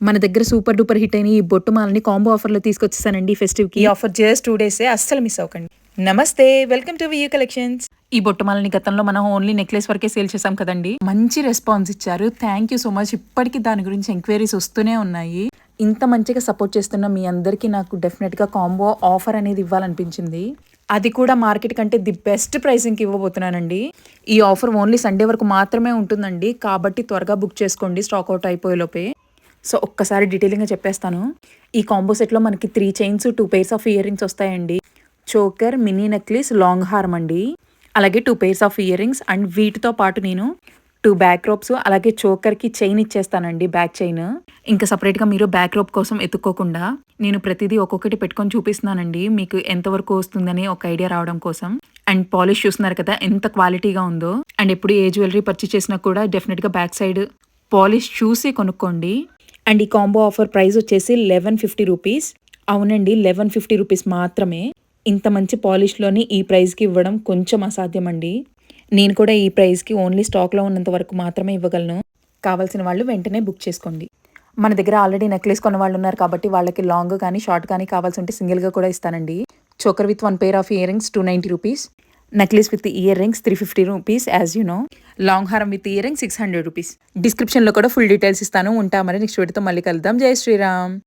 మన దగ్గర super duper hit అయిన ఈ బొట్టు మాలని కాంబో ఆఫర్లో తీసుకొచ్చేసానండి ఫెస్టివ్కి. ఈ ఆఫర్ జస్ట్ 2 డేసే, అస్సలు మిస్ అవ్వకండి. నమస్తే, వెల్కమ్ టు వియూ కలెక్షన్స్. ఈ బొట్టు మాలని గతంలో మనం ఓన్లీ నెక్లెస్ వరకే సేల్ చేసాం కదండి. మంచి రెస్పాన్స్ ఇచ్చారు, థ్యాంక్ యూ సో మచ్. ఇప్పటికీ దాని గురించి ఎంక్వైరీస్ వస్తూనే ఉన్నాయి. ఇంత మంచిగా సపోర్ట్ చేస్తున్న మీ అందరికీ నాకు డెఫినెట్గా కాంబో ఆఫర్ అనేది ఇవ్వాలనిపించింది. అది కూడా మార్కెట్ కంటే ది బెస్ట్ ప్రైసింగ్కి ఇవ్వబోతున్నానండి. ఈ ఆఫర్ ఓన్లీ సండే వరకు మాత్రమే ఉంటుందండి, కాబట్టి త్వరగా బుక్ చేసుకోండి స్టాక్ అవుట్ అయిపోయేలోపే. సో ఒక్కసారి డీటెయిలింగ్గా చెప్పేస్తాను. ఈ కాంబో సెట్లో మనకి 3 chains, 2 pairs of earrings వస్తాయండి. చోకర్, మినీ నెక్లెస్, లాంగ్ హార్మ్ అండి. అలాగే 2 pairs of earrings and వీటితో పాటు నేను 2 బ్యాక్ రోప్స్, అలాగే చోకర్కి చైన్ ఇచ్చేస్తానండి, బ్యాక్ చైన్. ఇంకా సపరేట్గా మీరు బ్యాక్ రోప్ కోసం ఎత్తుక్కోకుండా నేను ప్రతిదీ ఒక్కొక్కటి పెట్టుకొని చూపిస్తున్నానండి, మీకు ఎంతవరకు వస్తుందని ఒక ఐడియా రావడం కోసం. అండ్ పాలిష్ చూస్తున్నారు కదా ఎంత క్వాలిటీగా ఉందో. అండ్ ఎప్పుడు ఏ జ్యువెలరీ పర్చేస్ చేసినా కూడా డెఫినెట్గా బ్యాక్ సైడ్ పాలిష్ చూసి కొనుక్కోండి. అండ్ ఈ కాంబో ఆఫర్ ప్రైస్ వచ్చేసి 1150 రూపీస్. అవునండి, 1150 రూపీస్ మాత్రమే. ఇంత మంచి పాలిష్లోని ఈ ప్రైస్కి ఇవ్వడం కొంచెం అసాధ్యం అండి. నేను కూడా ఈ ప్రైస్కి ఓన్లీ స్టాక్లో ఉన్నంత వరకు మాత్రమే ఇవ్వగలను. కావాల్సిన వాళ్ళు వెంటనే బుక్ చేసుకోండి. మన దగ్గర ఆల్రెడీ నెక్లెస్ కొన్న వాళ్ళు ఉన్నారు కాబట్టి వాళ్ళకి లాంగ్ కానీ షార్ట్ కానీ కావాల్సి ఉంటే సింగిల్గా కూడా ఇస్తానండి. Choker with 1 pair of ear rings 290 rupees. Necklace with ear rings 350 rupees as you know. Long హారం విత్ ఇయర్ రింగ్స్ 600 రూపీస్. డిస్క్రిప్షన్లో కూడా ఫుల్ డీటెయిల్స్ ఇస్తాను. ఉంటా మరి నెక్స్ట్ వీడియోతో మళ్ళీ కలుద్దాం. జై శ్రీరామ్.